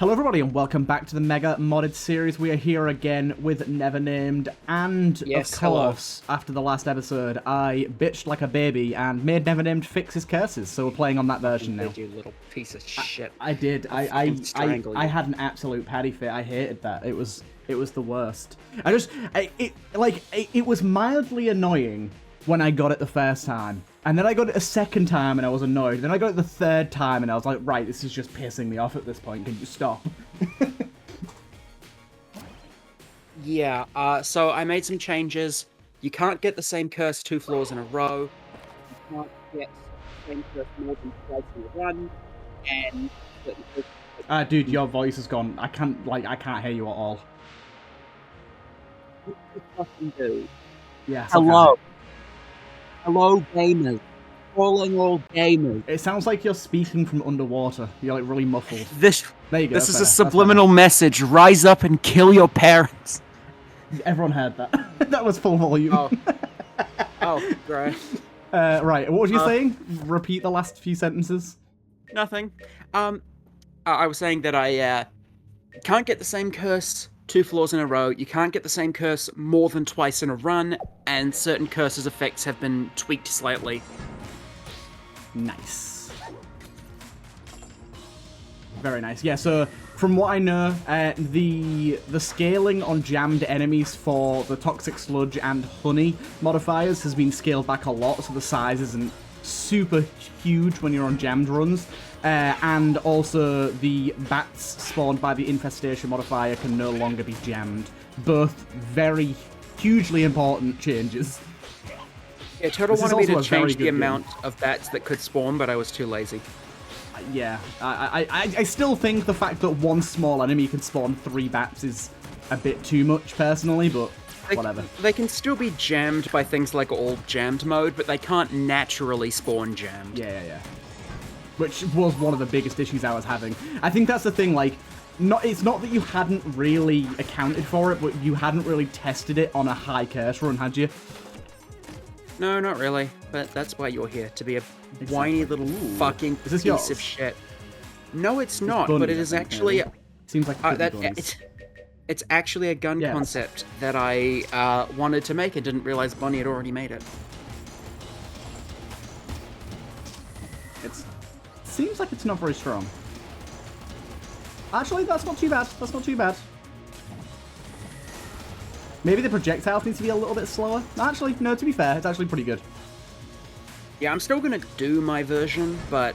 Hello everybody and welcome back to the Mega Modded series. We are here again with Nevernamed and, yes, of course, after the last episode, I bitched like a baby and made Nevernamed fix his curses, so we're playing on that version now. You little piece of shit. I did. I had an absolute paddy fit. I hated that. It was the worst. It was mildly annoying when I got it the first time. And then I got it a second time and I was annoyed. Then I got it the third time and I was like, right, this is just pissing me off at this point. Can you stop? Yeah, so I made some changes. You can't get the same curse 2 floors in a row. You can't get the same curse more than twice in a run. And... dude, your voice has gone. I can't hear you at all. What do you fucking do? Yeah. Hello. Hello, gamers. Calling all gamers. It sounds like you're speaking from underwater. You're like really muffled. There you go. This is a subliminal message. Rise up and kill your parents. Everyone heard that. That was full volume. Oh. Oh, great. Right. What were you saying? Repeat the last few sentences. Nothing. I was saying that I can't get the same curse 2 floors in a row. You can't get the same curse more than twice in a run, and certain curses' effects have been tweaked slightly. Nice. Very nice. Yeah, so from what I know, the scaling on jammed enemies for the toxic sludge and honey modifiers has been scaled back a lot, so the size isn't super huge when you're on jammed runs. And also, the bats spawned by the infestation modifier can no longer be jammed. Both very hugely important changes. Yeah, Turtle wanted me to change the amount of bats that could spawn, but I was too lazy. Yeah, I still think the fact that one small enemy can spawn 3 bats is a bit too much, personally, but whatever. They can still be jammed by things like all jammed mode, but they can't naturally spawn jammed. Yeah. Which was one of the biggest issues I was having. I think that's the thing, like, it's not that you hadn't really accounted for it, but you hadn't really tested it on a high curse run, had you? No, not really. But that's why you're here, to be a whiny little fucking piece of shit. No, it's not, but it is actually... Seems like it's actually a gun concept that I wanted to make and didn't realize Bonnie had already made it. Seems like it's not very strong. Actually, that's not too bad. That's not too bad. Maybe the projectiles need to be a little bit slower. Actually, no, to be fair, it's actually pretty good. Yeah, I'm still going to do my version, but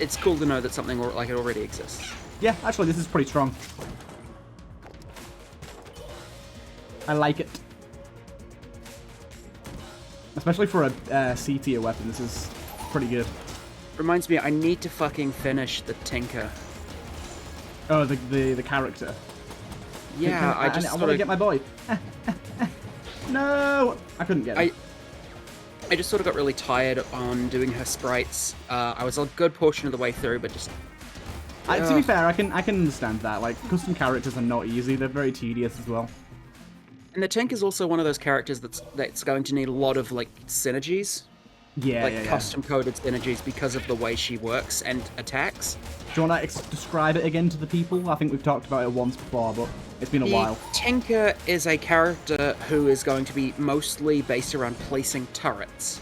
it's cool to know that something like it already exists. Yeah, actually, this is pretty strong. I like it. Especially for a C tier weapon, this is pretty good. Reminds me, I need to fucking finish the Tinker. Oh, the character. Yeah, I want to get my boy. No, I couldn't get it. I just sort of got really tired on doing her sprites. I was a good portion of the way through, but just... to be fair, I can understand that. Like, custom characters are not easy. They're very tedious as well. And the Tinker is also one of those characters that's going to need a lot of, like, synergies. Yeah, custom-coded synergies because of the way she works and attacks. Do you want to describe it again to the people? I think we've talked about it once before, but it's been a while. Tinker is a character who is going to be mostly based around placing turrets.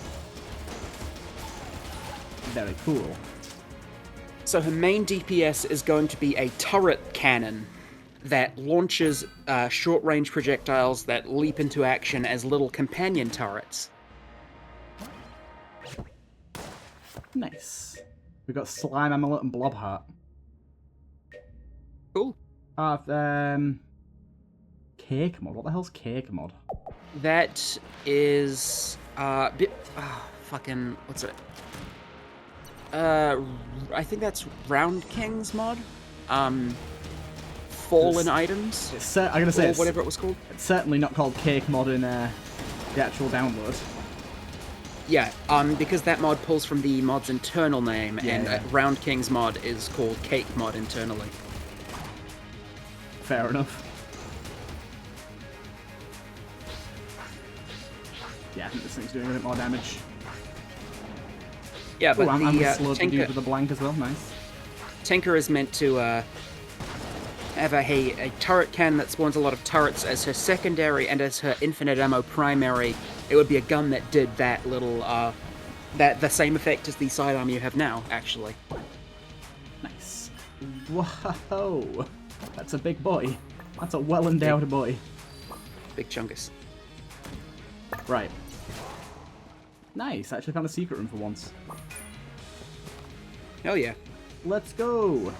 Very cool. So her main DPS is going to be a turret cannon that launches short-range projectiles that leap into action as little companion turrets. Nice. We've got Slime Amulet and Blob Heart. Cool. Cake Mod. What the hell's Cake Mod? That is fucking what's it? I think that's Round King's mod. Fallen items. I'm gonna say whatever it was called. It's certainly not called Cake Mod in the actual download. Yeah, because that mod pulls from the mod's internal name, Round King's mod is called Cake Mod internally. Fair enough. Yeah, I think this thing's doing a bit more damage. Yeah, but I'm slow to do with the blank as well. Nice. Tinker is meant to have a turret cannon that spawns a lot of turrets as her secondary and as her infinite ammo primary, it would be a gun that did that little, the same effect as the sidearm you have now, actually. Nice. Whoa. That's a big boy. That's a well-endowed boy. Big chungus. Right. Nice. Actually found a secret room for once. Hell yeah. Let's go.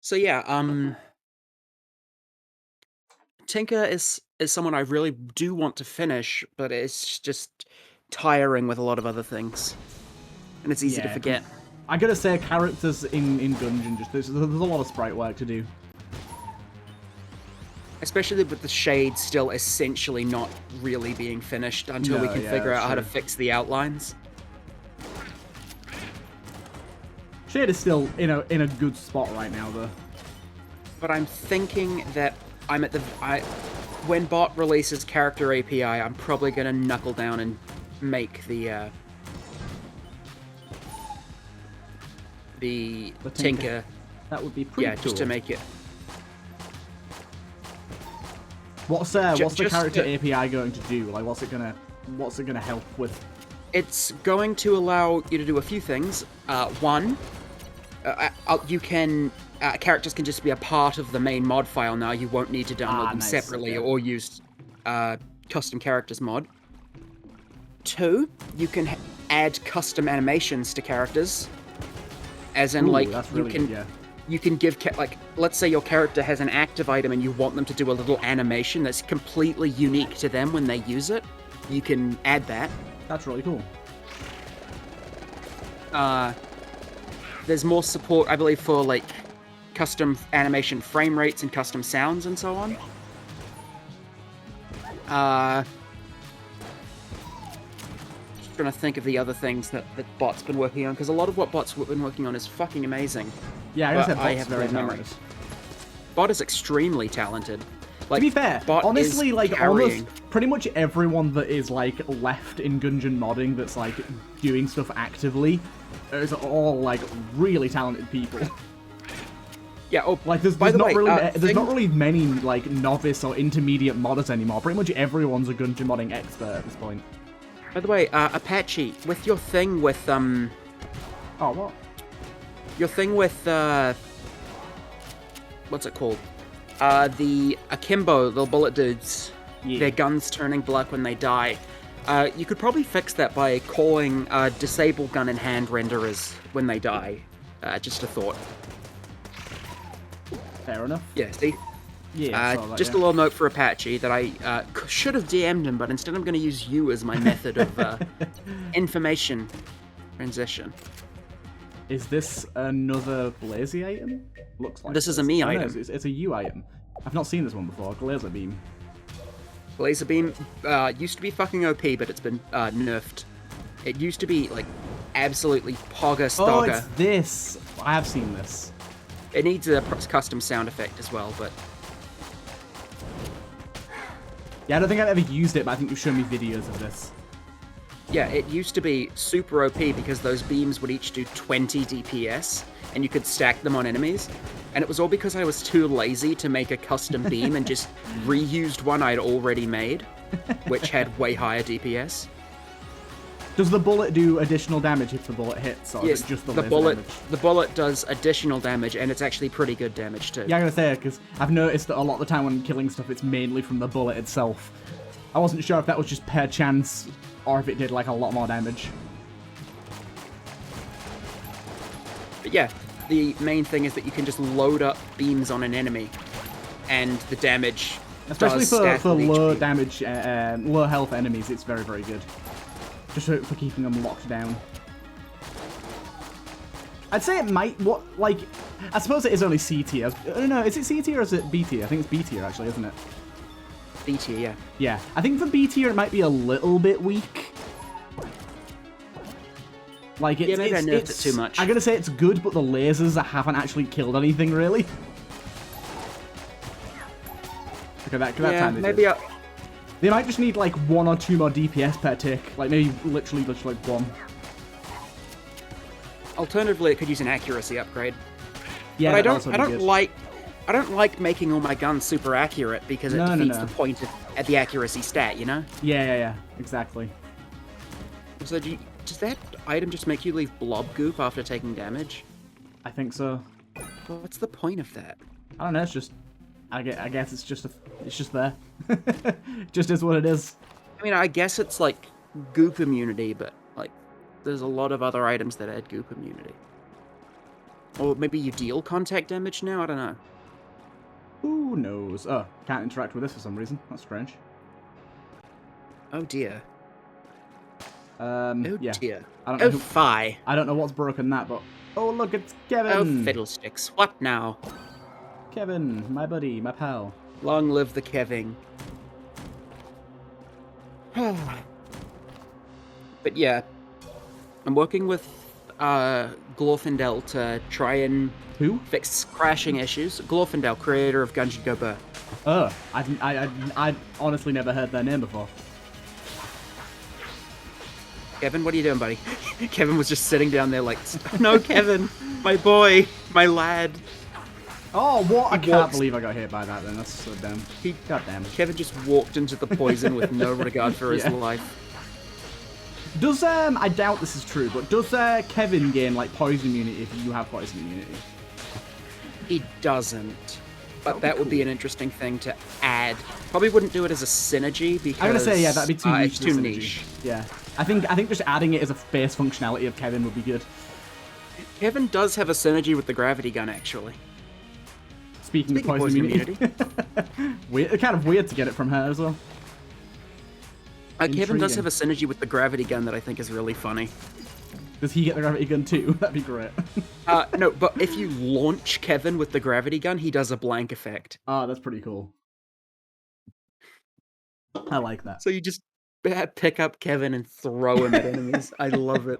So yeah, Tinker is someone I really do want to finish, but it's just tiring with a lot of other things. And it's easy to forget. I gotta say, characters in Gungeon, just there's a lot of sprite work to do. Especially with the shade still essentially not really being finished until we can figure out how to fix the outlines. Shade is still in a good spot right now, though. But I'm thinking that I'm at the when bot releases character API, I'm probably gonna knuckle down and make the Tinker. That would be pretty cool. Just to make it. What's the character API going to do? Like, what's it gonna help with? It's going to allow you to do a few things. One, characters can just be a part of the main mod file now. You won't need to download them separately or use custom characters mod. Two, you can add custom animations to characters. As in, you can give, let's say your character has an active item and you want them to do a little animation that's completely unique to them when they use it. You can add that. That's really cool. There's more support, I believe, for, like, custom animation frame rates and custom sounds and so on. Just trying to think of the other things that bot's been working on, because a lot of what bot's been working on is fucking amazing. Yeah, I have very memory. Bot is extremely talented. Like, to be fair, honestly, like, almost pretty much everyone that is, like, left in Gungeon modding that's, like, doing stuff actively is all, like, really talented people. Yeah, like, there's not really many, like, novice or intermediate modders anymore. Pretty much everyone's a Gungeon modding expert at this point. By the way, Apache, with your thing with, Oh, what? Your thing with, what's it called? The Akimbo, the bullet dudes, their guns turning black when they die. You could probably fix that by calling disable gun in hand renderers when they die. Just a thought. Fair enough. Yeah, see? Yeah, just a little note for Apache that I should have DM'd him, but instead I'm going to use you as my method of information transition. Is this another Blazy item? Looks like this is a me item. No, it's a you item. I've not seen this one before. Laser beam. Laser beam used to be fucking OP, but it's been nerfed. It used to be like absolutely pogga stogga. Oh, it's this. I have seen this. It needs a custom sound effect as well, but yeah, I don't think I've ever used it, but I think you've shown me videos of this. Yeah, it used to be super OP because those beams would each do 20 DPS, and you could stack them on enemies. And it was all because I was too lazy to make a custom beam and just reused one I'd already made, which had way higher DPS. Does the bullet do additional damage if the bullet hits, or is it just the laser damage? The bullet does additional damage, and it's actually pretty good damage too. Yeah, I'm gonna say it, because I've noticed that a lot of the time when killing stuff, it's mainly from the bullet itself. I wasn't sure if that was just per chance, or if it did, like, a lot more damage. But yeah, the main thing is that you can just load up beams on an enemy, and the damage especially does for low damage, low health enemies, it's very, very good. Just for keeping them locked down. I'd say it might, I suppose it is only C tier. I don't know, is it C tier or is it B tier? I think it's B tier, actually, isn't it? B tier, yeah. Yeah, I think for B tier it might be a little bit weak. Like, it's, yeah, maybe I nerfed it too much. I'm gonna say it's good, but the lasers haven't actually killed anything, really. Look at that time they did. They might just need, like, 1 or 2 more DPS per tick. Like, maybe literally just, like, 1. Alternatively, it could use an accuracy upgrade. Yeah, but that'd also I be don't good. like. I don't like making all my guns super accurate because it defeats the point of the accuracy stat, you know? Yeah, exactly. So does that item just make you leave blob goop after taking damage? I think so. What's the point of that? I don't know, it's just... I guess it's just there. Just is what it is. I mean, I guess it's like goop immunity, but like there's a lot of other items that add goop immunity. Or maybe you deal contact damage now? I don't know. Who knows? Oh, can't interact with this for some reason. That's strange. Oh dear. Oh yeah. Dear. I don't know. Oh fie. I don't know what's broken that, but oh look, it's Kevin. Oh fiddlesticks. What now? Kevin, my buddy, my pal. Long live the Kevin. But yeah, I'm working with Glorfindel to try and fix crashing issues. Glorfindel, creator of Gungeon Go Burr. Oh, I honestly never heard their name before. Kevin, what are you doing, buddy? Kevin was just sitting down there like, no, Kevin, my boy, my lad. Oh, what? I can't believe I got hit by that then. That's so dumb. God damn it. Kevin just walked into the poison with no regard for his life. Does, I doubt this is true, but does Kevin gain, like, poison immunity if you have poison immunity? He doesn't. But that would be an interesting thing to add. Probably wouldn't do it as a synergy because... I'm gonna say, yeah, that'd be too niche. It's too niche. Yeah. I think just adding it as a base functionality of Kevin would be good. Kevin does have a synergy with the gravity gun, actually. Speaking of poison immunity. Weird, kind of weird to get it from her as well. Kevin does have a synergy with the gravity gun that I think is really funny. Does he get the gravity gun too? That'd be great. No, but if you launch Kevin with the gravity gun, he does a blank effect. Oh, that's pretty cool. I like that. So you just pick up Kevin and throw him at enemies. I love it.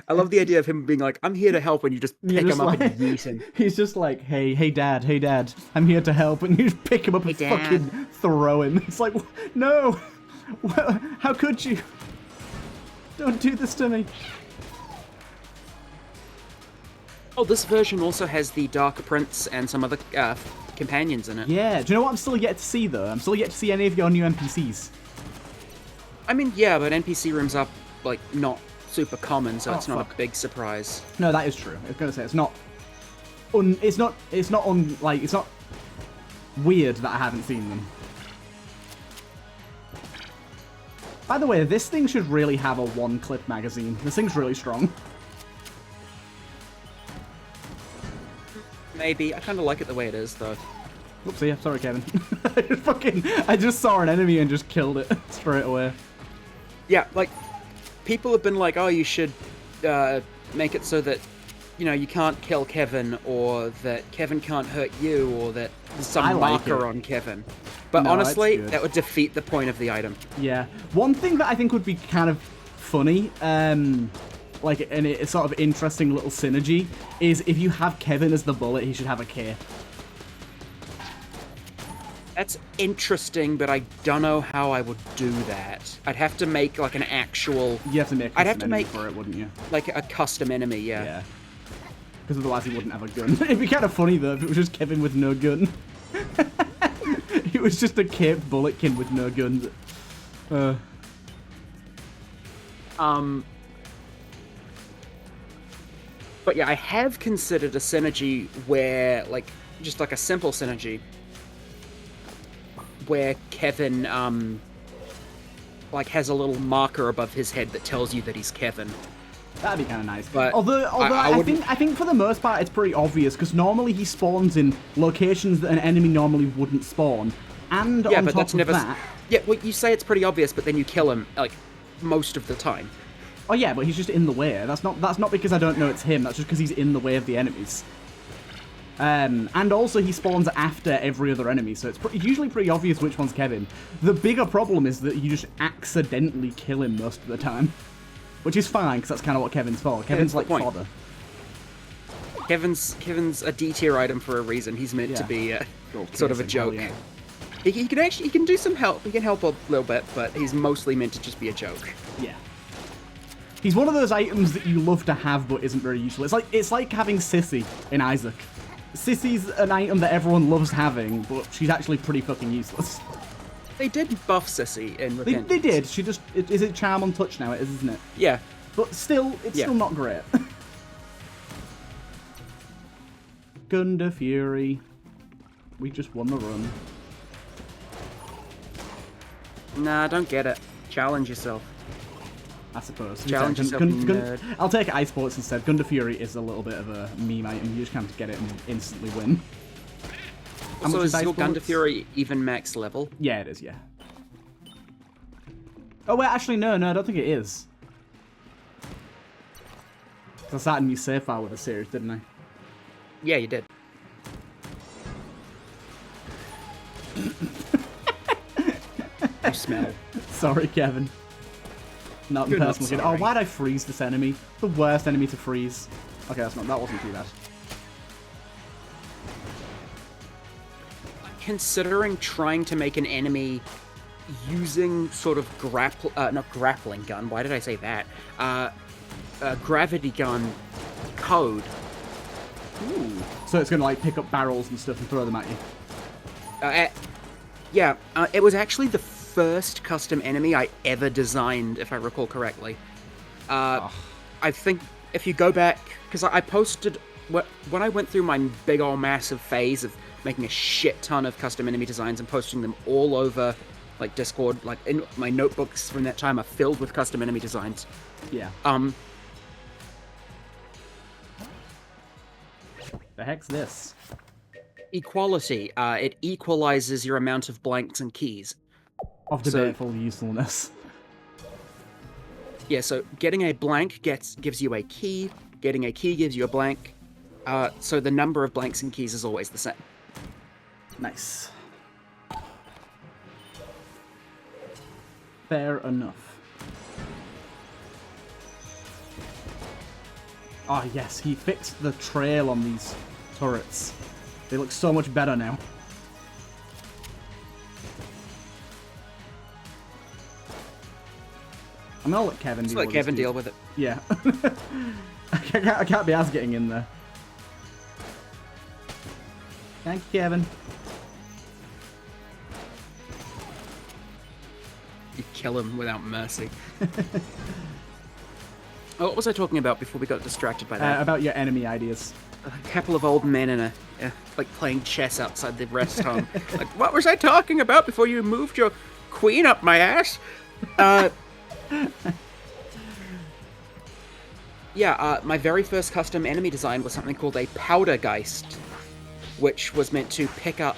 I love the idea of him being like, I'm here to help, and you just pick him up and yeet him. He's just like, hey dad, I'm here to help, and you just pick him up and fucking throw him. It's like, no! How could you? Don't do this to me. Oh, this version also has the Dark Prince and some other companions in it. Yeah, do you know what I'm still yet to see, though? I'm still yet to see any of your new NPCs. I mean, yeah, but NPC rooms are, like, not super common, so it's not a big surprise. No, that is true. I was gonna say, it's not weird that I haven't seen them. By the way, this thing should really have a one-clip magazine. This thing's really strong. Maybe. I kind of like it the way it is, though. Whoopsie, yeah, sorry, Kevin. I just saw an enemy and just killed it straight away. Yeah, like, people have been like, oh, you should make it so that, you know, you can't kill Kevin, or that Kevin can't hurt you, or that there's some marker on Kevin. But no, honestly, that would defeat the point of the item. Yeah. One thing that I think would be kind of funny, like, and it's sort of interesting little synergy, is if you have Kevin as the bullet, he should have a K. That's interesting, but I don't know how I would do that. I'd have to make, like, an actual... You have to make I'd have to make for it, wouldn't you? Like, a custom enemy, yeah. Yeah. Because otherwise he wouldn't have a gun. It'd be kind of funny, though, if it was just Kevin with no gun. It was just a caped bulletkin with no guns. But yeah, I have considered a synergy where, like, just like a simple synergy, where Kevin, like, has a little marker above his head that tells you that he's Kevin. That'd be kind of nice. But although I think for the most part it's pretty obvious, because normally he spawns in locations that an enemy normally wouldn't spawn. And yeah, on but top that's of never. that... Yeah, well, you say it's pretty obvious, but then you kill him, like, most of the time. Oh yeah, but he's just in the way. That's not because I don't know it's him. That's just because he's in the way of the enemies. And also he spawns after every other enemy, so it's usually pretty obvious which one's Kevin. The bigger problem is that you just accidentally kill him most of the time, which is fine because that's kind of what Kevin's for. Kevin's like fodder. Kevin's a D tier item for a reason. He's meant to be sort of a joke. Yeah. He can do some help. He can help a little bit, but he's mostly meant to just be a joke. Yeah. He's one of those items that you love to have but isn't very useful. It's like having Sissy in Isaac. Sissy's an item that everyone loves having, but she's actually pretty fucking useless. They did buff Sissy in Repentance. They did. She just... Is it Charm on Touch now? It is, isn't it? Yeah. But still, it's still not great. Gunda Fury. We just won the run. Nah, don't get it. Challenge yourself. I suppose. Challenge yourself, nerd. I'll take Ice Sports instead. Gunda Fury is a little bit of a meme item. You just can't get it and instantly win. So is your Gunda Fury even max level? Yeah, it is, yeah. Oh, wait, actually, no, I don't think it is. I started a new save file with the series, didn't I? Yeah, you did. You smell. Sorry, Kevin. Not in personal. Oh, why'd I freeze this enemy? The worst enemy to freeze. Okay, that wasn't too bad. Considering trying to make an enemy using sort of not grappling gun, why did I say that? Gravity gun code. Ooh. So it's gonna like pick up barrels and stuff and throw them at you? Yeah, it was actually the first custom enemy I ever designed, if I recall correctly. I think if you go back, because I posted, when I went through my big old massive phase of making a shit ton of custom enemy designs and posting them all over like Discord, like in my notebooks from that time are filled with custom enemy designs. Yeah. The heck's this? Equality. It equalizes your amount of blanks and keys. Of debatable usefulness. Yeah, so getting a blank gives you a key. Getting a key gives you a blank. So the number of blanks and keys is always the same. Nice. Fair enough. Ah, yes, he fixed the trail on these turrets. They look so much better now. I'm gonna let Kevin deal with it. Let Kevin deal with it. Yeah. I can't be asked getting in there. Thank you, Kevin. You kill him without mercy. Oh, what was I talking about before we got distracted by that? About your enemy ideas. A couple of old men in like playing chess outside the rest home. Like, what was I talking about before you moved your queen up my ass? Yeah, my very first custom enemy design was something called a Powdergeist, which was meant to pick up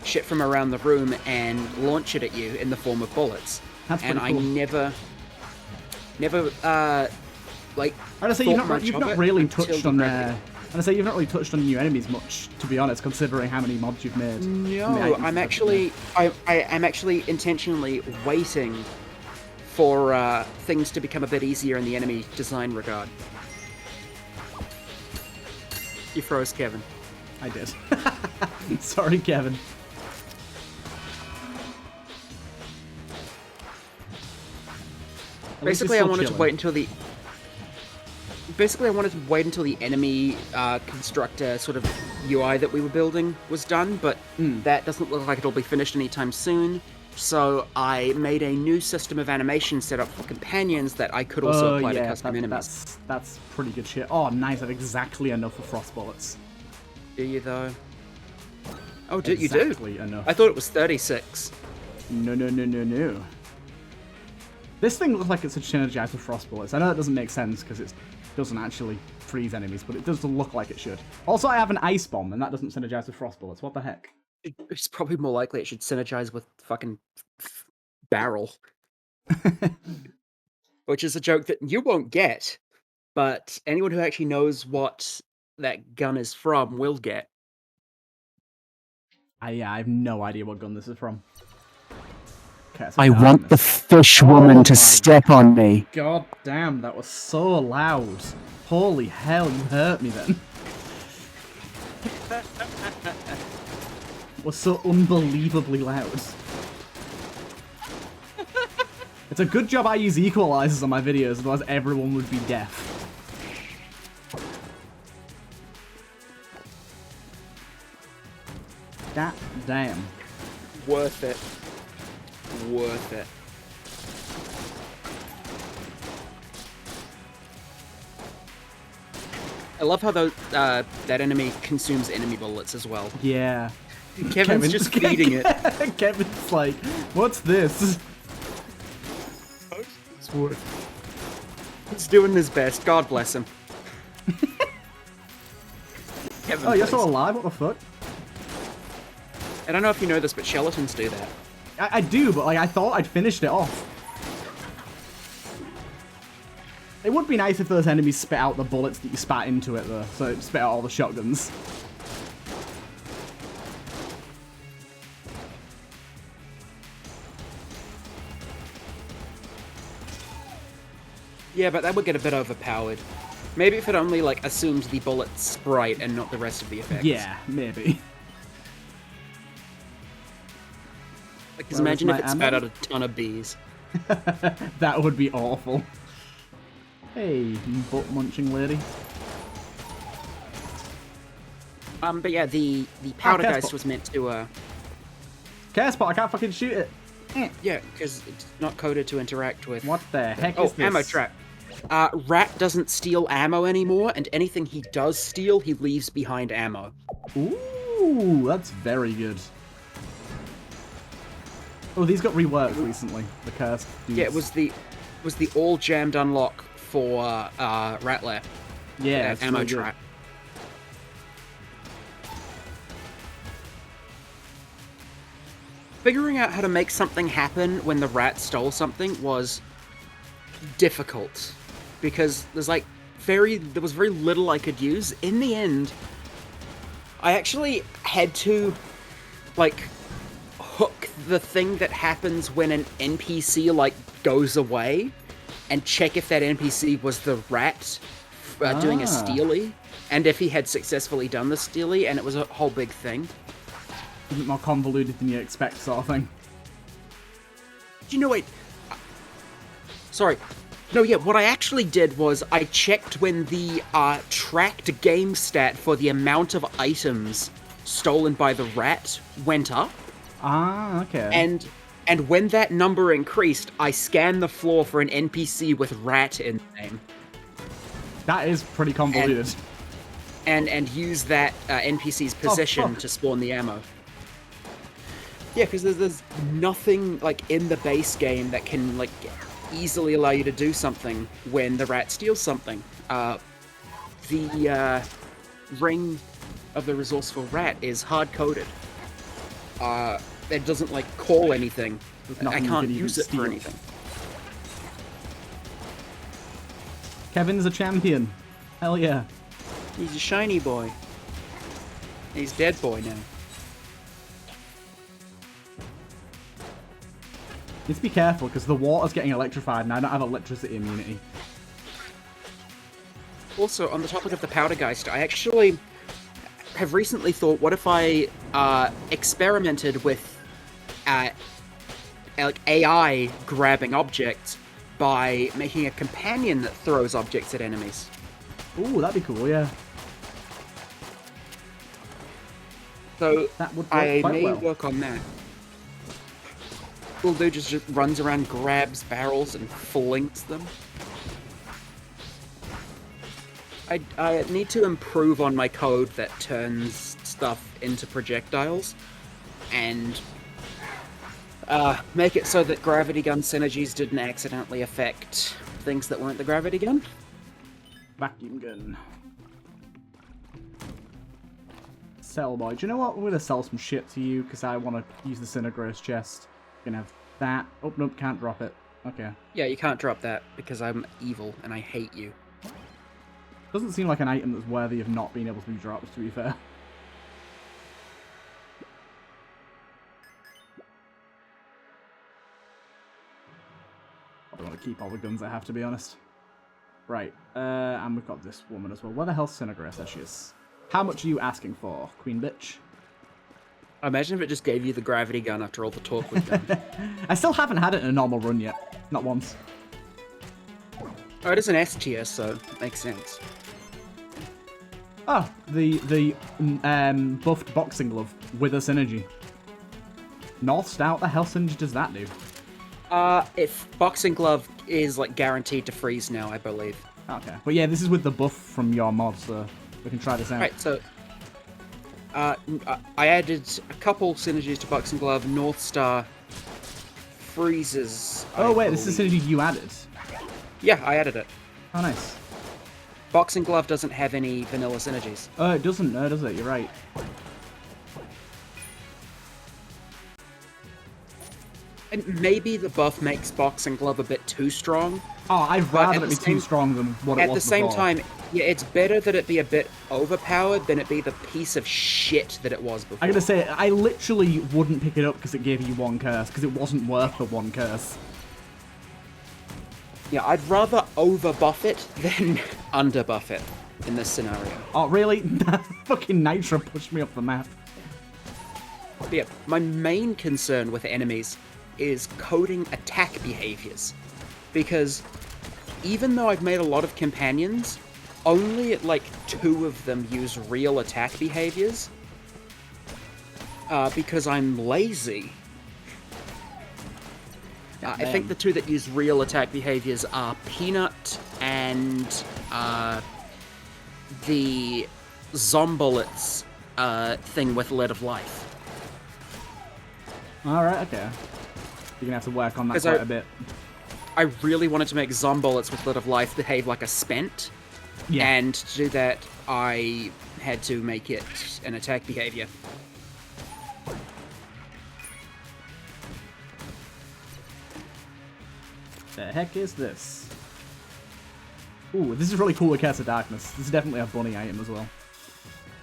shit from around the room and launch it at you in the form of bullets. That's pretty cool. I never like. I'd say you've not really touched on you've not really touched on new enemies much, to be honest, considering how many mods you've made. No, I'm actually intentionally waiting for things to become a bit easier in the enemy design regard. You froze, Kevin. I did. Sorry, Kevin. Basically, I wanted to wait until the enemy constructor sort of UI that we were building was done, but that doesn't look like it'll be finished anytime soon. So I made a new system of animation set up for companions that I could also apply to custom enemies. That's pretty good shit. Oh, nice. I have exactly enough for frost bullets. Do you, though? Oh, you do? Exactly enough. I thought it was 36. No. This thing looks like it's synergized with frost bullets. I know that doesn't make sense because it doesn't actually freeze enemies, but it does look like it should. Also, I have an ice bomb, and that doesn't synergize with frost bullets. What the heck? It's probably more likely it should synergize with fucking barrel. Which is a joke that you won't get, but anyone who actually knows what that gun is from will get. I have no idea what gun this is from. Okay, I want the fish woman to step on me. God damn, that was so loud. Holy hell, you hurt me then. Was so unbelievably loud. It's a good job I use equalizers on my videos, otherwise everyone would be deaf. God damn. Worth it. Worth it. I love how that enemy consumes enemy bullets as well. Yeah. Kevin's just feeding it. Kevin's like, what's this? He's doing his best. God bless him. Kevin, Oh, you're please. still alive? What the fuck? I don't know if you know this, but skeletons do that. I do, but like I thought I'd finished it off. It would be nice if those enemies spit out the bullets that you spat into it, though. So it spit out all the shotguns. Yeah, but that would get a bit overpowered. Maybe if it only, like, assumes the bullet sprite and not the rest of the effects. Yeah, maybe. Like, because imagine if it spat out a ton of bees. That would be awful. Hey, butt-munching lady. But yeah, the powder Careful. geist was meant to, Care spot, I can't fucking shoot it. yeah, because it's not coded to interact with... What the heck Oh, is this? ammo trap. Rat doesn't steal ammo anymore, and anything he does steal, he leaves behind ammo. Ooh, that's very good. Oh, these got reworked recently. The cursed dudes. Yeah, it was the all jammed unlock for Rat Lair. Yeah, it's ammo really good. trap. Figuring out how to make something happen when the rat stole something was difficult because there was very little I could use. In the end, I actually had to like hook the thing that happens when an NPC like goes away and check if that NPC was the rat doing a stealie, and if he had successfully done the stealie, and it was a whole big thing. A bit more convoluted than you expect, sort of thing. You know, wait. Sorry. No, yeah, what I actually did was I checked when the tracked game stat for the amount of items stolen by the rat went up. Ah, okay. And when that number increased, I scanned the floor for an NPC with rat in the name. That is pretty convoluted. And use that NPC's position to spawn the ammo. Yeah, because there's nothing like in the base game that can like easily allow you to do something when the rat steals something. The ring of the resourceful rat is hard coded. It doesn't like call anything. I can't use it for anything. Kevin's a champion. Hell yeah. He's a shiny boy. He's dead boy now. Just be careful, because the water's getting electrified and I don't have electricity immunity. Also, on the topic of the powder geist, I actually have recently thought, what if I experimented with like AI grabbing objects by making a companion that throws objects at enemies? Ooh, that'd be cool, yeah. So That would work I quite may well. work on that. Little dude just runs around, grabs barrels, and flings them. I need to improve on my code that turns stuff into projectiles, and make it so that gravity gun synergies didn't accidentally affect things that weren't the gravity gun. Vacuum gun. Sell boy. Do you know what? We're gonna sell some shit to you, because I want to use the Cinegrace chest. Gonna have that. Oh, nope, can't drop it. Okay. Yeah, you can't drop that, because I'm evil, and I hate you. Doesn't seem like an item that's worthy of not being able to be dropped, to be fair. I don't want to keep all the guns I have, to be honest. Right, and we've got this woman as well. Where the hell's Cinegrace? There she is. How much are you asking for, queen bitch? Imagine if it just gave you the gravity gun after all the talk we've done. I still haven't had it in a normal run yet. Not once. Oh, it is an S tier, so it makes sense. Oh, the buffed boxing glove with a synergy. North Star, what the hell synergy does that do? If boxing glove is like guaranteed to freeze now, I believe. Okay, but yeah, this is with the buff from your mod, so we can try this out. Right, so I added a couple synergies to boxing glove. North Star freezes. Oh I wait, this is a believe. synergy you added. Yeah, I added it. Oh nice. Boxing glove doesn't have any vanilla synergies. Oh, it doesn't, no, does it? You're right. And maybe the buff makes boxing glove a bit too strong. Oh, I'd But rather at it be the too same- strong than what it At was the same before. time, yeah, it's better that it be a bit overpowered than it be the piece of shit that it was before. I'm gonna say, I literally wouldn't pick it up because it gave you one curse, because it wasn't worth the one curse. Yeah, I'd rather over-buff it than under-buff it in this scenario. Oh, really? Fucking Nitro pushed me off the map. But yeah, my main concern with enemies is coding attack behaviors. Because even though I've made a lot of companions, only like 2 of them use real attack behaviors. Because I'm lazy. I think the 2 that use real attack behaviors are Peanut and the Zombullets thing with Lead of Life. Alright, okay. You're gonna have to work on that 'Cause quite a bit. I really wanted to make Zombullets with Lead of Life behave like a spent, Yeah. and to do that, I had to make it an attack behavior. The heck is this? Ooh, this is really cool with Curse of Darkness. This is definitely a bunny item as well.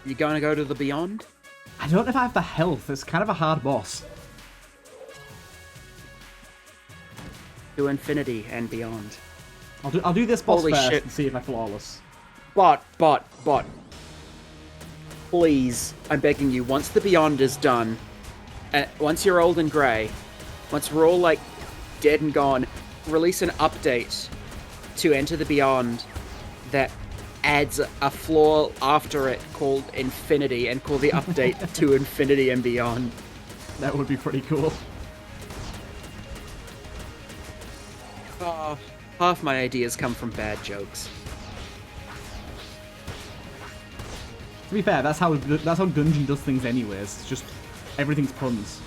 You gonna go to the Beyond? I don't know if I have the health. It's kind of a hard boss. To infinity and beyond. I'll do this boss Holy first shit. and see if I'm flawless. But, please, I'm begging you, once the Beyond is done, once you're old and grey, once we're all, like, dead and gone, release an update to Enter the Beyond that adds a floor after it called Infinity, and call the update to Infinity and Beyond. That would be pretty cool. Oh, half my ideas come from bad jokes. To be fair, that's how Gungeon does things anyways. It's just everything's puns.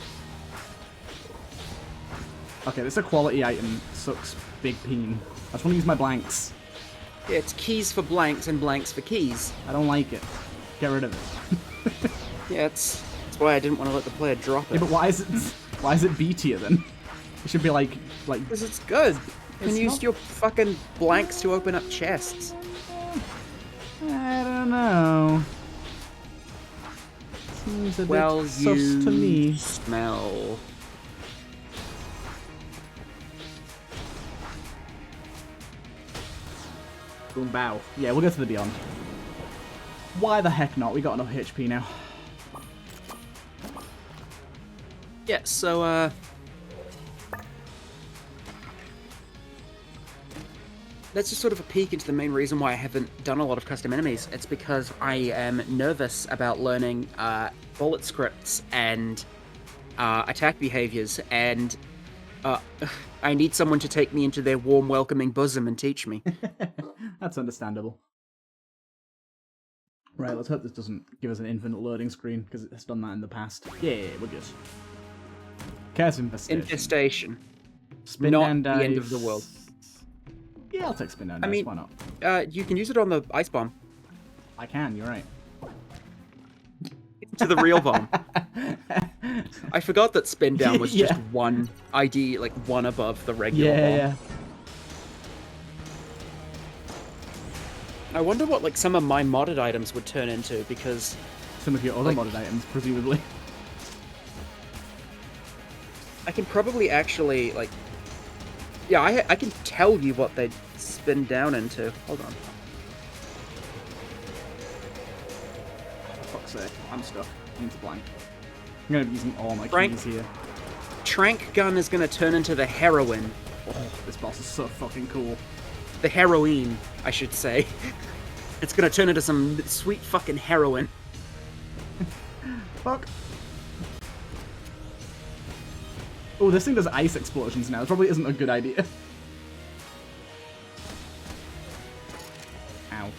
Okay, this is a quality item. Sucks big peen. I just want to use my blanks. Yeah, it's keys for blanks and blanks for keys. I don't like it. Get rid of it. Yeah, that's why I didn't want to let the player drop Yeah, it. but why is it B tier then? It should be like Because it's good. You can It's use not- your fucking blanks to open up chests. I don't know. Seems a Well, bit sus to me. smell. Boom bow. Yeah, we'll go to the Beyond. Why the heck not? We got enough HP now. Yeah, so, that's just sort of a peek into the main reason why I haven't done a lot of custom enemies. It's because I am nervous about learning bullet scripts and attack behaviors, and I need someone to take me into their warm, welcoming bosom and teach me. That's understandable. Right, let's hope this doesn't give us an infinite loading screen, because it's done that in the past. Yeah, we're good. Curse Infestation. Infestation. Spin Not down the end of the dice. world. Yeah, I'll take spin down I dice, mean- why not? You can use it on the ice bomb. I can, you're right. To the real bomb. I forgot that spin down was just Yeah. one ID, like one above the regular bomb. Yeah. I wonder what like some of my modded items would turn into, because Some of your other Like- modded items, presumably. I can probably actually like, yeah, I can tell you what they'd spin down into. Hold on. For fuck's sake, I'm stuck. I need to blank. I'm gonna be using all my Frank? keys here. Trank gun is gonna turn into the heroine. Oh, this boss is so fucking cool. The heroine, I should say. It's gonna turn into some sweet fucking heroin. Fuck. Oh, this thing does ice explosions now. It probably isn't a good idea. Ow.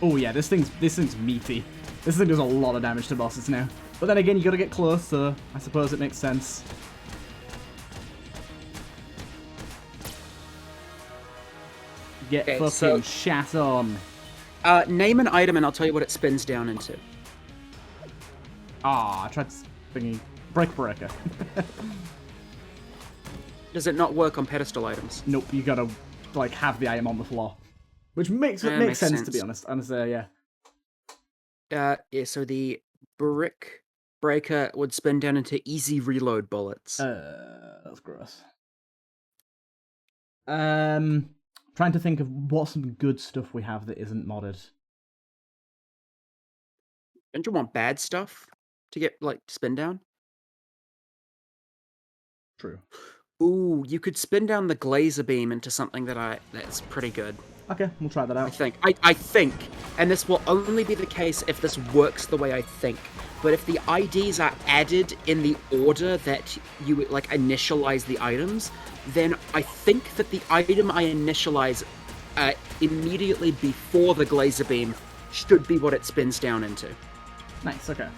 Oh yeah, this thing's meaty. This thing does a lot of damage to bosses now. But then again, you gotta get close, so I suppose it makes sense. Get fucking shat on. Name an item and I'll tell you what it spins down into. Ah, I tried thingy. Brick breaker. Does it not work on pedestal items? Nope, you gotta like have the item on the floor. Which makes sense to be honest. Honestly, yeah. Yeah, so the brick breaker would spin down into easy reload bullets. That's gross. Trying to think of what some good stuff we have that isn't modded. Don't you want bad stuff to get, like, spin down? True. Ooh, you could spin down the glazer beam into something that's pretty good. Okay, we'll try that out. I think, and this will only be the case if this works the way I think. But if the IDs are added in the order that you like initialize the items, then I think that the item I initialize immediately before the glazer beam should be what it spins down into. Nice. Okay.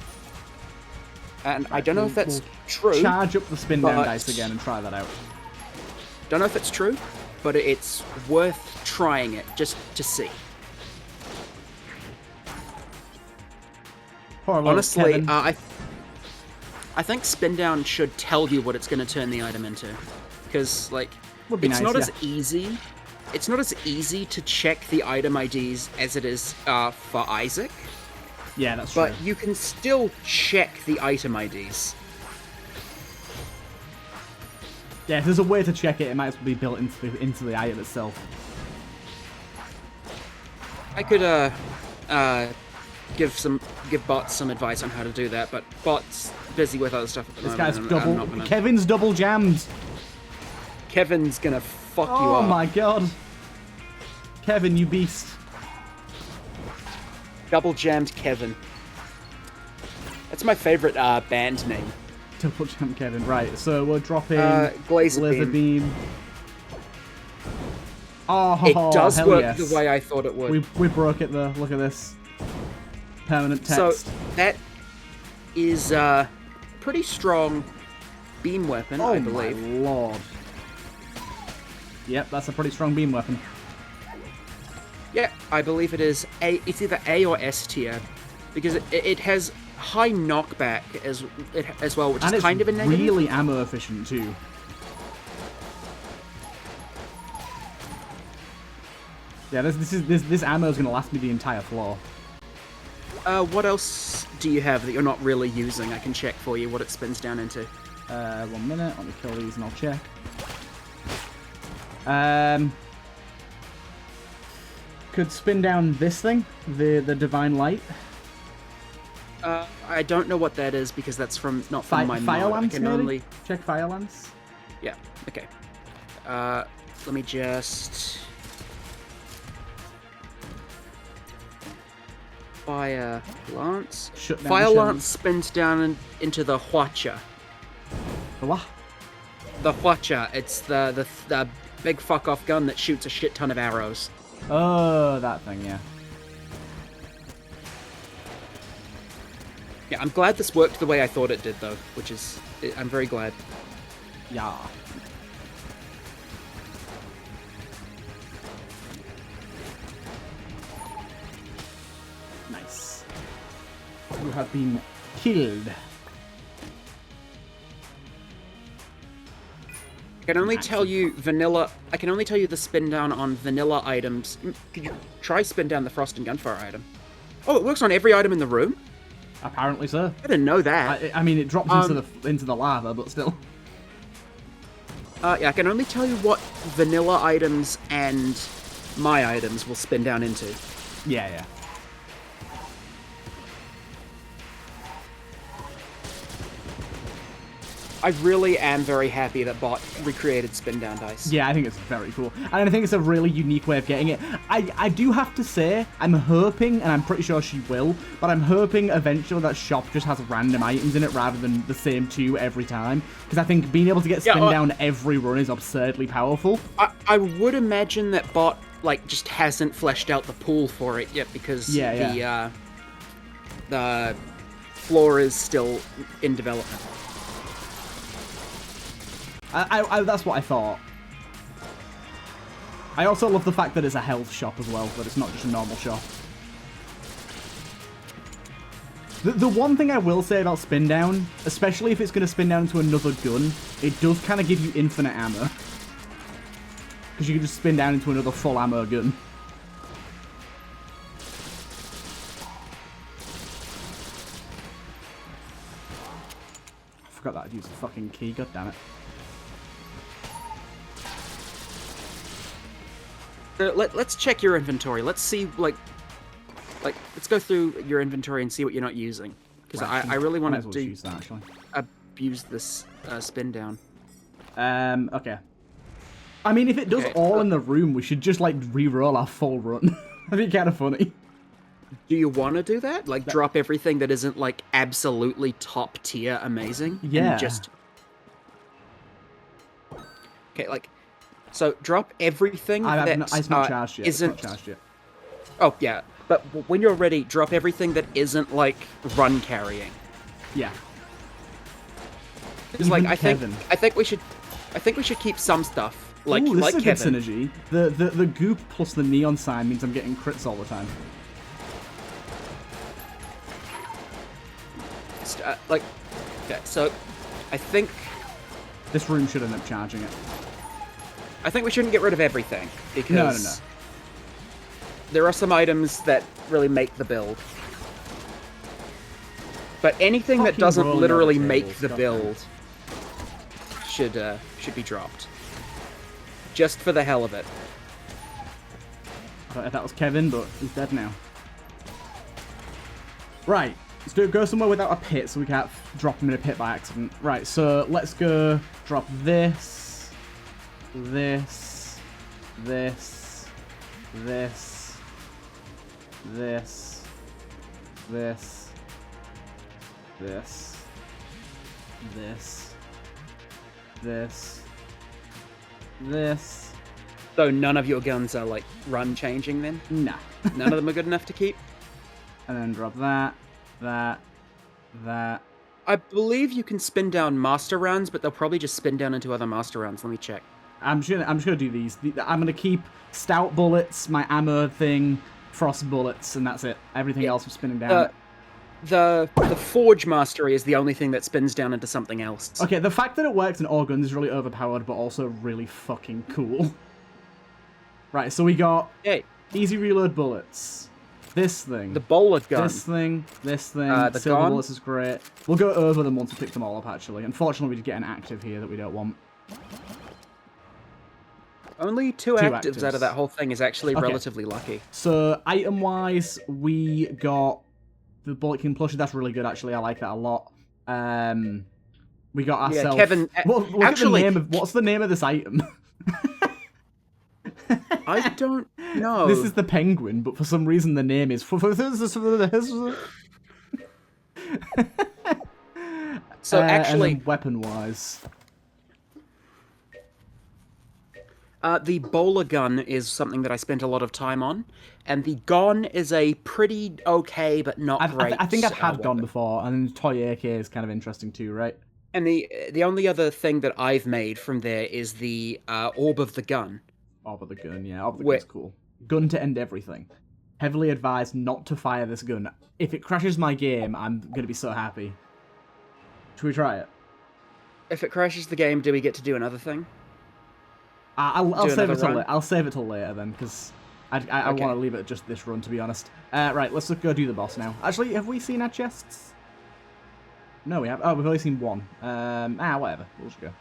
And I don't know if that's true. Charge up the spin down dice again and try that out. Don't know if it's true, but it's worth trying it just to see. Honestly, I think spin down should tell you what it's going to turn the item into, because like it's not as easy. It's not as easy to check the item IDs as it is for Isaac. Yeah, that's true. But you can still check the item IDs. Yeah, if there's a way to check it, it might as well be built into the item itself. I could give bots some advice on how to do that, but bots busy with other stuff at the moment. This guy's Kevin's double jammed. Kevin's gonna fuck you up. Oh my god. Kevin, you beast. Double jammed Kevin. That's my favorite band name. Double jam Kevin. Right, so we'll drop in Glazer beam. Oh, it does work yes. the way I thought it would. We broke it though. Look at this. Permanent text. So that is a pretty strong beam weapon, I believe. Oh my lord. Yep, that's a pretty strong beam weapon. Yeah, I believe it is it's either A or S tier, because it has high knockback as well, which is kind of a negative. And it's really ammo efficient too. Yeah, this ammo is gonna last me the entire floor. What else do you have that you're not really using? I can check for you what it spins down into. 1 minute. Let me kill these and I'll check. Could spin down this thing, the divine light. I don't know what that is because that's not from my Fire mod. lance, I can maybe? only Check fire lance. Yeah. Okay. Let me just fire lance. Fire lance spins down into the Huacha. The what? The Huacha. It's the big fuck off gun that shoots a shit ton of arrows. Oh, that thing, yeah. Yeah, I'm glad this worked the way I thought it did, though, I'm very glad. Yeah. Nice. You have been killed. I can only tell you the spin down on vanilla items. Could you try spin down the frost and gunfire item? Oh, it works on every item in the room? Apparently so. I didn't know that. I mean, it drops into the lava, but still. Yeah, I can only tell you what vanilla items and my items will spin down into. Yeah, yeah. I really am very happy that Bot recreated spin down dice. Yeah, I think it's very cool. And I think it's a really unique way of getting it. I do have to say, I'm hoping, and I'm pretty sure she will, but I'm hoping eventually that shop just has random items in it rather than the same 2 every time. Because I think being able to get spin down every run is absurdly powerful. I would imagine that Bot, like, just hasn't fleshed out the pool for it yet because the floor is still in development. That's what I thought. I also love the fact that it's a health shop as well, that it's not just a normal shop. The one thing I will say about spin down, especially if it's going to spin down into another gun, it does kind of give you infinite ammo. Because you can just spin down into another full ammo gun. I forgot that I'd use the fucking key, god damn it. Let's check your inventory. Let's see, like, let's go through your inventory and see what you're not using. Because I really want to use that, actually. Abuse this spin down. Okay. I mean, if it does all in the room, we should just, like, re-roll our full run. That'd be kind of funny. Do you want to do that? Like, drop everything that isn't, like, absolutely top tier amazing? Yeah. And just... Okay, like... So, drop everything it's not charged yet. isn't... It's not charged yet. Oh, yeah. But when you're ready, drop everything that isn't, like, run carrying. Yeah. Because, like, I think we should keep some stuff. Like, ooh, this like is a Kevin. good synergy. The goop plus the neon sign means I'm getting crits all the time. Like, okay, so I think this room should end up charging it. I think we shouldn't get rid of everything because No. there are some items that really make the build. But anything that doesn't literally make the build should be dropped. Just for the hell of it. I thought that was Kevin, but he's dead now. Right. Let's go somewhere without a pit so we can't drop him in a pit by accident. Right, so let's go drop this, this, this, this, this, this, this, this, this, this. So none of your guns are, like, run changing then? Nah. None of them are good enough to keep? And then drop that. That. I believe you can spin down master rounds, but they'll probably just spin down into other master rounds. Let me check. I'm just gonna do these. I'm gonna keep stout bullets, my ammo thing, frost bullets, and that's it. Everything else is spinning down. The forge mastery is the only thing that spins down into something else. Okay, the fact that it works in all guns is really overpowered, but also really fucking cool. Right, so we got easy reload bullets. This thing. The bowler gun. This thing. The silver gun. bullets is great. We'll go over them once we pick them all up, actually. Unfortunately, we did get an active here that we don't want. Only two actives out of that whole thing is actually relatively lucky. So, item-wise, we got the Bullet King plushie. That's really good, actually. I like that a lot. We got ourselves... Yeah, Kevin... actually... What's the name of this item? I don't know. This is the penguin, but for some reason the name is... So actually... weapon-wise... the bowler gun is something that I spent a lot of time on, and the gon is a pretty okay, but not great. I think I've had gon before, and toy AK is kind of interesting too, right? And the only other thing that I've made from there is the orb of the gun. Orb of the gun, yeah. Orb of the gun's cool. Gun to end everything. Heavily advised not to fire this gun. If it crashes my game, I'm going to be so happy. Should we try it? If it crashes the game, do we get to do another thing? I'll save it till I'll save it till later then, because I want to leave it just this run, to be honest. Right, let's go do the boss now. Actually, have we seen our chests? No, we have. Oh, we've only seen one. Whatever. We'll just go.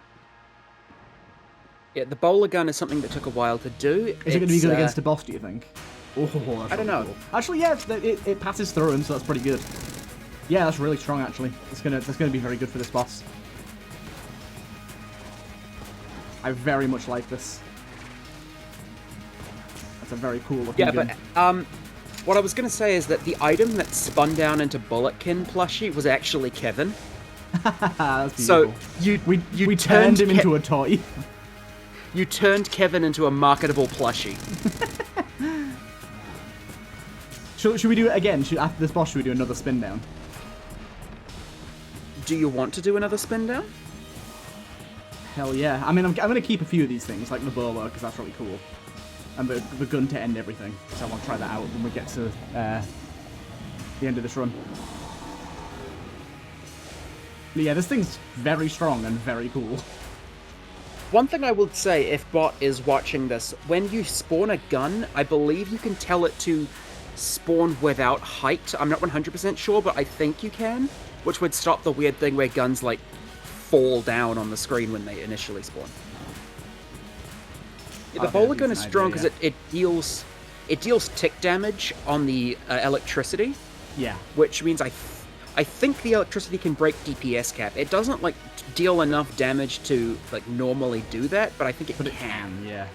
Yeah, the bowler gun is something that took a while to do. Is it going to be good against a boss, do you think? Oh, I don't know. Cool. Actually, yeah, it passes through him, so that's pretty good. Yeah, that's really strong, actually. That's gonna be very good for this boss. I very much like this. That's a very cool looking gun. Yeah, but what I was gonna say is that the item that spun down into Bulletkin plushie was actually Kevin. That's So beautiful. you we turned him into a toy. You turned Kevin into a marketable plushie. Should we do it again? After this boss, should we do another spin down? Do you want to do another spin down? Hell yeah. I mean, I'm going to keep a few of these things, like the bowler, because that's really cool. And the gun to end everything. So I want to try that out when we get to the end of this run. But yeah, this thing's very strong and very cool. One thing I would say, if Bot is watching this, when you spawn a gun, I believe you can tell it to spawn without height. I'm not 100% sure, but I think you can, which would stop the weird thing where guns, like, fall down on the screen when they initially spawn. Yeah, the bowler gun is strong because it deals tick damage on the electricity. Yeah. Which means I think the electricity can break DPS cap. It doesn't, like, deal enough damage to, like, normally do that, but I think it can. But it can, yeah.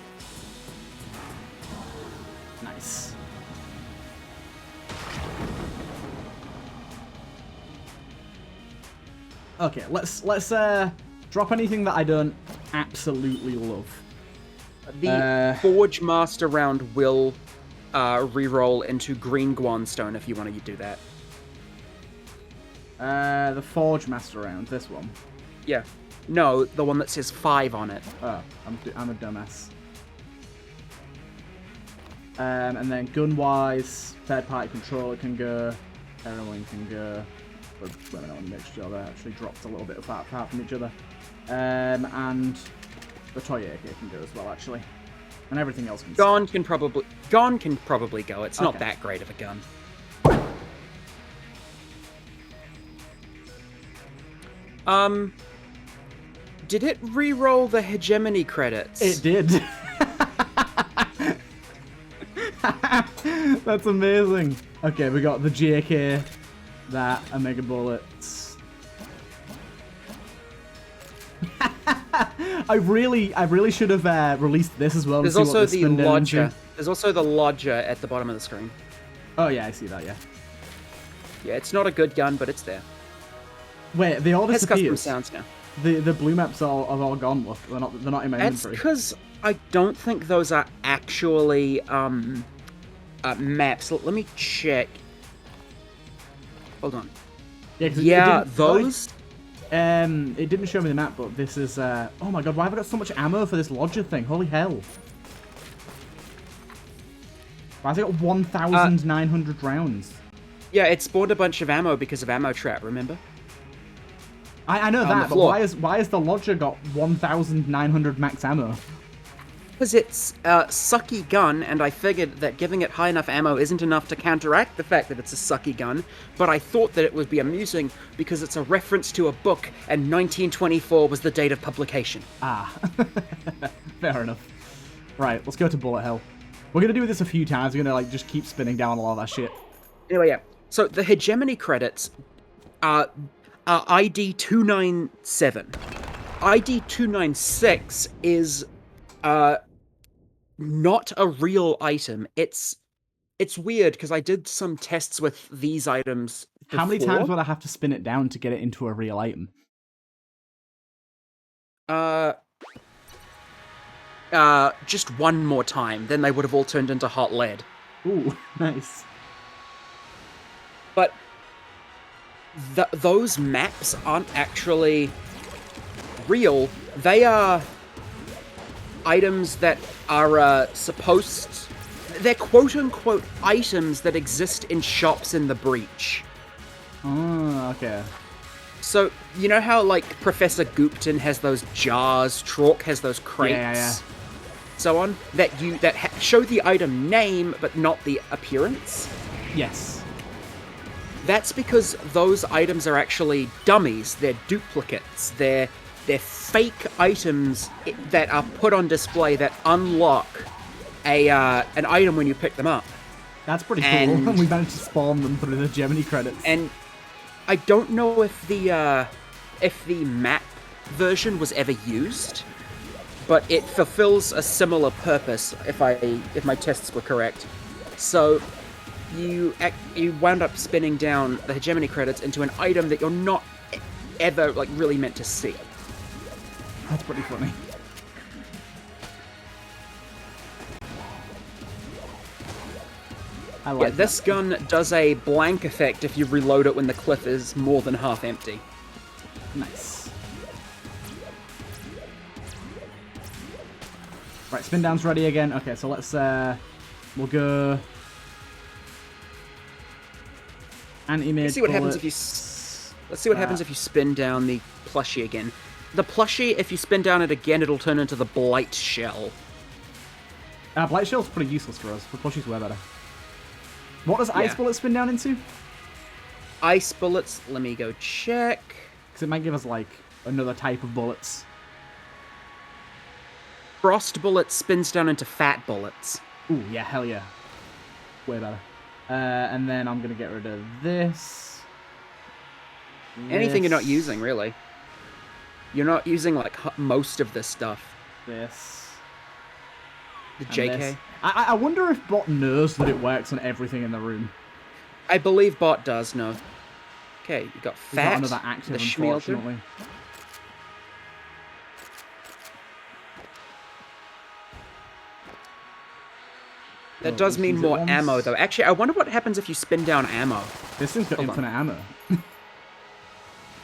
Nice. Okay, let's drop anything that I don't absolutely love. The Forge Master round will re-roll into Green Guanstone if you want to do that. The Forge Master round, this one. Yeah. No, the one that says 5 on it. Oh, I'm a dumbass. And then gun-wise, third-party controller can go, heroin can go, but women on mixture, they actually dropped a little bit apart from each other. And the toy AK can go as well, actually. And everything else can go. Gon can probably go. It's not that great of a gun. Did it re-roll the hegemony credits? It did. That's amazing. Okay, we got the JK, that, Omega Bullets. I really should have released this as well. There's also the lodger. There's also the lodger at the bottom of the screen. Oh yeah, I see that. Yeah. Yeah, it's not a good gun, but it's there. Wait, they all disappeared. It has custom sounds now. The blue maps have all gone. Look, they're not in my inventory. That's because I don't think those are actually maps. Let me check. Hold on. Yeah, those. It didn't show me the map, but this is. Oh my god, why have I got so much ammo for this lodger thing? Holy hell! Why has it got 1,900 rounds? Yeah, it spawned a bunch of ammo because of ammo trap. Remember? I know that, but why has the lodger got 1,900 max ammo? Because it's a sucky gun, and I figured that giving it high enough ammo isn't enough to counteract the fact that it's a sucky gun, but I thought that it would be amusing because it's a reference to a book, and 1924 was the date of publication. Ah, fair enough. Right, let's go to Bullet Hell. We're going to do this a few times, we're going to like just keep spinning down a lot of that shit. Anyway, yeah. So the hegemony credits are ID 297. ID 296 is not a real item. It's weird because I did some tests with these items before. How many times would I have to spin it down to get it into a real item? Just one more time. Then they would have all turned into hot lead. Ooh, nice. But those maps aren't actually real. They are items that are supposed... They're quote-unquote items that exist in shops in the Breach. Oh, okay. So, you know how, like, Professor Goopton has those jars, Trork has those crates, yeah. so on, that show the item name, but not the appearance? Yes. That's because those items are actually dummies. They're duplicates. They're fake items that are put on display that unlock an item when you pick them up. That's pretty cool. We managed to spawn them through the Gemini credits. And I don't know if the map version was ever used, but it fulfills a similar purpose if my tests were correct. So you wound up spinning down the hegemony credits into an item that you're not ever like really meant to see. That's pretty funny. I like This gun does a blank effect if you reload it when the clip is more than half empty. Nice. Right, spin down's ready again. Okay, so let's we'll go anti-mage. Let's see what happens if you happens if you spin down the plushie again. The plushie, if you spin down it again, it'll turn into the blight shell. Blight shell's pretty useless for us. The plushie's way better. What does ice bullet spin down into? Ice bullets. Let me go check. Because it might give us like another type of bullets. Frost bullet spins down into fat bullets. Ooh, yeah, hell yeah. Way better. And then I'm going to get rid of this. Anything you're not using, really. You're not using, like, most of this stuff. This. The JK. This. I wonder if Bot knows that it works on everything in the room. I believe Bot does know. Okay, you got fat, He's not another active, the schmelter. unfortunately. That does mean more ammo, though. Actually, I wonder what happens if you spin down ammo. This thing's got infinite ammo.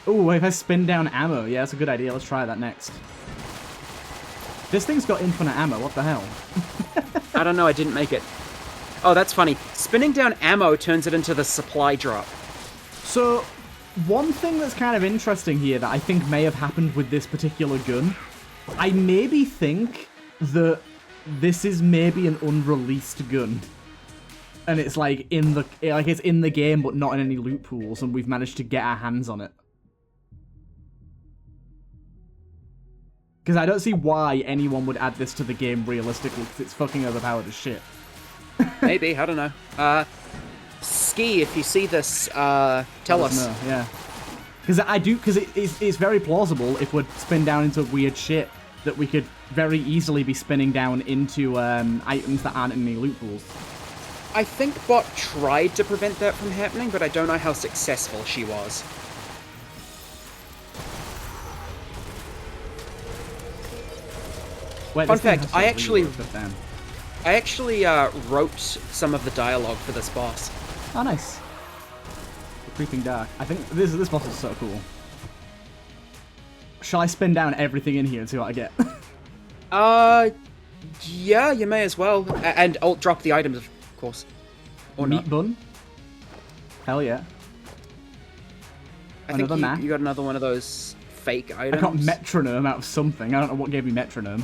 Oh, if I spin down ammo. Yeah, that's a good idea. Let's try that next. This thing's got infinite ammo. What the hell? I don't know. I didn't make it. Oh, that's funny. Spinning down ammo turns it into the supply drop. So, one thing that's kind of interesting here that I think may have happened with this particular gun, I maybe think that this is maybe an unreleased gun. And it's like it's in the game but not in any loot pools, and we've managed to get our hands on it. Because I don't see why anyone would add this to the game realistically, because it's fucking overpowered as shit. Maybe, I don't know. Ski, if you see this, tell us. No, yeah. Because it's very plausible if we'd spin down into weird shit that we could very easily be spinning down into items that aren't in any loot pools. I think Bot tried to prevent that from happening, but I don't know how successful she was. Wait, Fun fact, I actually wrote some of the dialogue for this boss. Oh, nice. The Creeping Dark. I think this boss is so cool. Shall I spin down everything in here and see what I get? Yeah, you may as well. And alt drop the items, of course. Or Meat not. bun? Hell yeah. I think Another map. you got another one of those fake items. I got metronome out of something. I don't know what gave me metronome.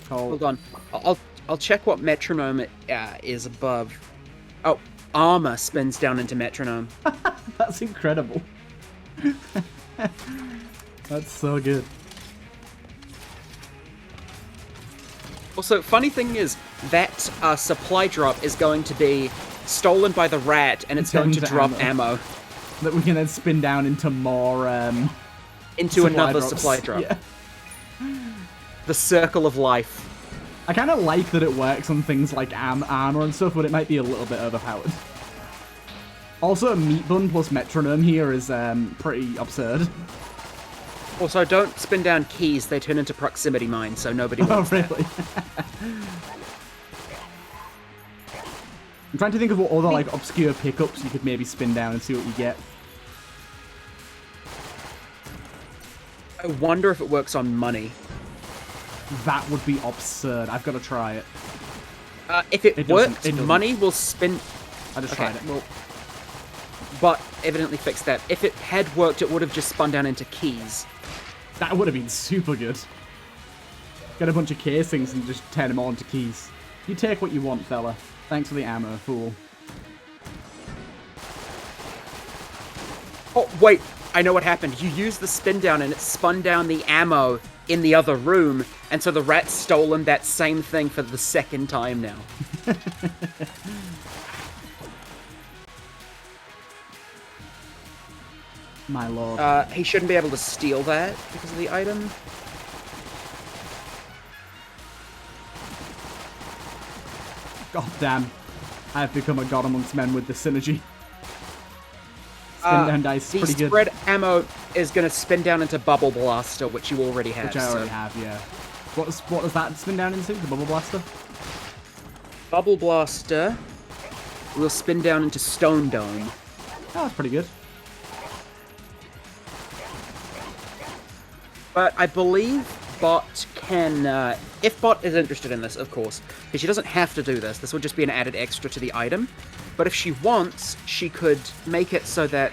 Hold on. I'll check what metronome is above. Oh, armor spins down into metronome. That's incredible. That's so good. Also, funny thing is, that supply drop is going to be stolen by the rat, and it's going to drop ammo. That we can then spin down into more, into another supply drop. Yeah. The circle of life. I kind of like that it works on things like armor and stuff, but it might be a little bit overpowered. Also, a meat bun plus metronome here is pretty absurd. Also, don't spin down keys, they turn into proximity mines, so nobody wants that. Really? I'm trying to think of what other like obscure pickups you could maybe spin down and see what you get. I wonder if it works on money. That would be absurd. I've got to try it. If it works, doesn't. money will spin... I just tried it. Well, but evidently fixed that. If it had worked, it would have just spun down into keys. That would have been super good. Get a bunch of casings and just turn them all into keys. You take what you want, fella. Thanks for the ammo, fool. Oh, wait. I know what happened. You used the spin down and it spun down the ammo in the other room, and so the rat's stolen that same thing for the second time now. My lord. He shouldn't be able to steal that because of the item. God damn. I have become a god amongst men with the synergy. Spin down dice, pretty good. The spread ammo is going to spin down into Bubble Blaster, which you already have. Which I already have, yeah. What does that spin down into? The Bubble Blaster? Bubble Blaster will spin down into Stone Dome. Oh, that's pretty good. But I believe Bot can, if Bot is interested in this, of course, because she doesn't have to do this. This would just be an added extra to the item. But if she wants, she could make it so that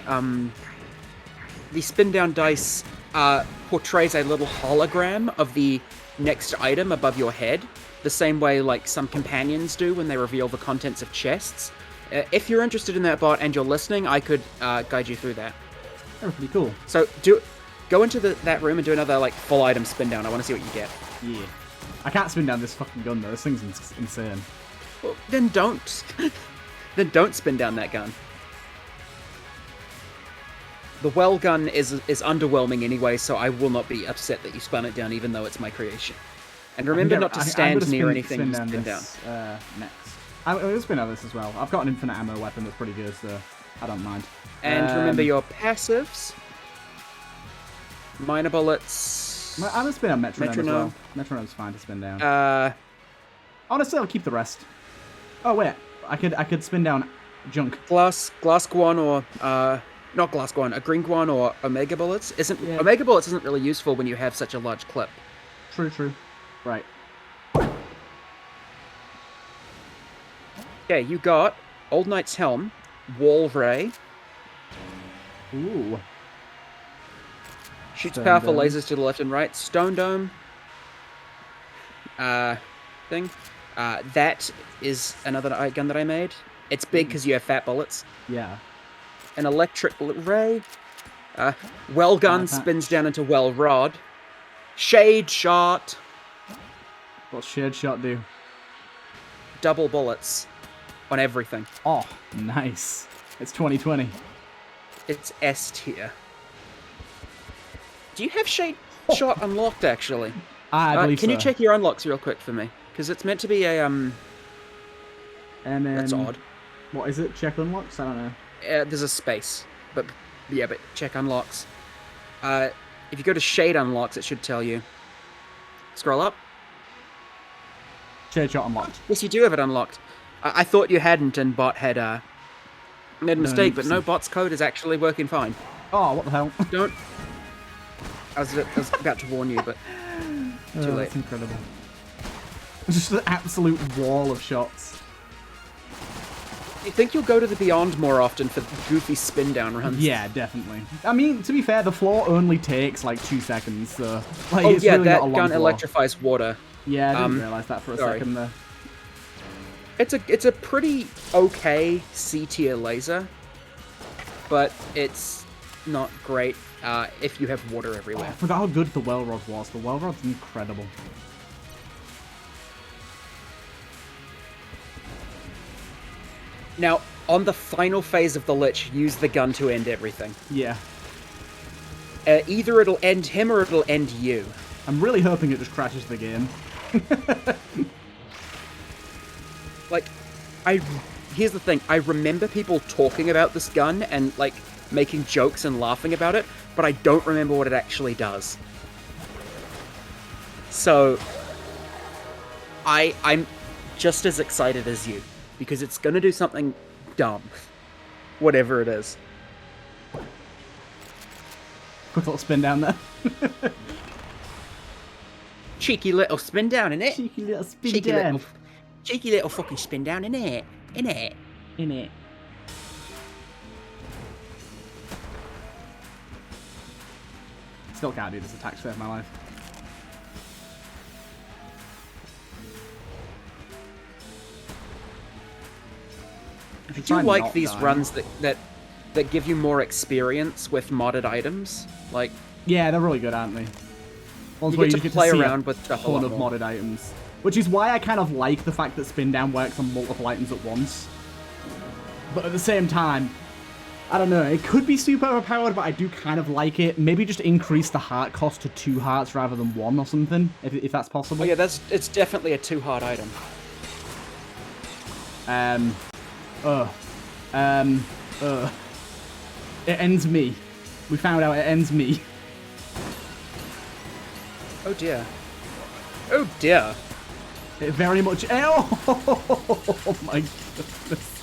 the spin down dice portrays a little hologram of the next item above your head, the same way like some companions do when they reveal the contents of chests. If you're interested in that, Bot, and you're listening, I could guide you through that. Oh, pretty cool. So go into that room and do another like full item spin down. I want to see what you get. Yeah. I can't spin down this fucking gun though. This thing's insane. Well, then don't. Then don't spin down that gun. The well gun is underwhelming anyway, so I will not be upset that you spun it down, even though it's my creation. And remember not to stand near anything you spin down. Next. I'm going to spin out this as well. I've got an infinite ammo weapon that's pretty good, so I don't mind. And remember your passives. Minor bullets. I'm going to spin out Metronome as well. Metronome's fine to spin down. Honestly, I'll keep the rest. Oh, wait. I could spin down junk. Glass Guan or not Glass Guan, a Green Guan or Omega Bullets Omega Bullets isn't really useful when you have such a large clip. True. Right. Okay, you got Old Knight's Helm, Wall Ray. Ooh. Shoots Stone powerful Dome. lasers to the left and right. Stone Dome. Thing. That is another gun that I made. It's big because you have fat bullets. Yeah. An electric ray. Well gun spins down into well rod. Shade shot. What's Shade Shot do? Double bullets on everything. Oh, nice. It's 2020. It's S tier. Do you have Shade Shot unlocked, actually? I believe Can so. you check your unlocks real quick for me? Because it's meant to be a, And then, That's odd. What is it? Check unlocks? I don't know. There's a space. But check unlocks. If you go to Shade unlocks, it should tell you. Scroll up. Shade Shot unlocked. Yes, you do have it unlocked. I thought you hadn't, and Bot had made a mistake, but no, Bot's code is actually working fine. Oh, what the hell? Don't... I was about to warn you, but too late. That's incredible. It's just an absolute wall of shots. You think you'll go to the Beyond more often for goofy spin down runs? Yeah, definitely. I mean, to be fair, the floor only takes like 2 seconds, so like, Oh it's yeah, really that not a long gun floor. electrifies water. Yeah, I didn't realize that for a second there. It's a pretty okay C tier laser, but it's not great if you have water Oh, everywhere. I forgot how good the Well Rod was. The Well Rod's incredible. Now, on the final phase of the Lich, use the gun to end everything. Yeah. Either it'll end him or it'll end you. I'm really hoping it just crashes the game. Like, here's the thing. I remember people talking about this gun and, like, making jokes and laughing about it, but I don't remember what it actually does. So, I'm just as excited as you, because it's gonna do something dumb. Whatever it is. Quick little spin down there. Cheeky little spin down, innit? Cheeky little spin down. Cheeky little fucking spin down, innit? Innit? Innit? Still can't do this attack to save my life. I do like these runs that give you more experience with modded items. Like, yeah, they're really good, aren't they? Ones you where get to play around with a stuff a ton lot of more. modded items. Which is why I kind of like the fact that spin down works on multiple items at once. But at the same time, I don't know, it could be super overpowered, but I do kind of like it. Maybe just increase the heart cost to 2 hearts rather than 1 or something, if that's possible. Oh yeah, it's definitely a 2-heart item. It ends me. We found out it ends me. Oh dear. Oh dear. It very much. Oh my goodness.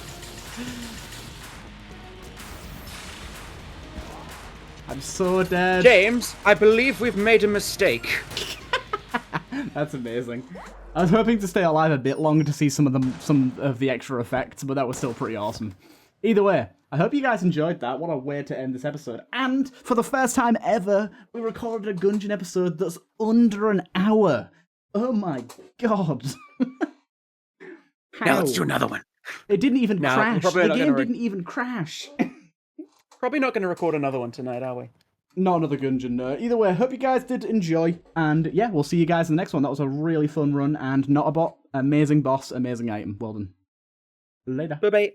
I'm so dead. James, I believe we've made a mistake. That's amazing. I was hoping to stay alive a bit longer to see some of the extra effects, but that was still pretty awesome. Either way, I hope you guys enjoyed that. What a way to end this episode. And for the first time ever, we recorded a Gungeon episode that's under an hour. Oh my god. Now let's do another one. It didn't even crash. The probably not game gonna didn't even crash. Probably not going to record another one tonight, are we? Not another Gungeon, no. Either way, hope you guys did enjoy. And yeah, we'll see you guys in the next one. That was a really fun run and not a bot. Amazing boss, amazing item. Well done. Later. Bye-bye.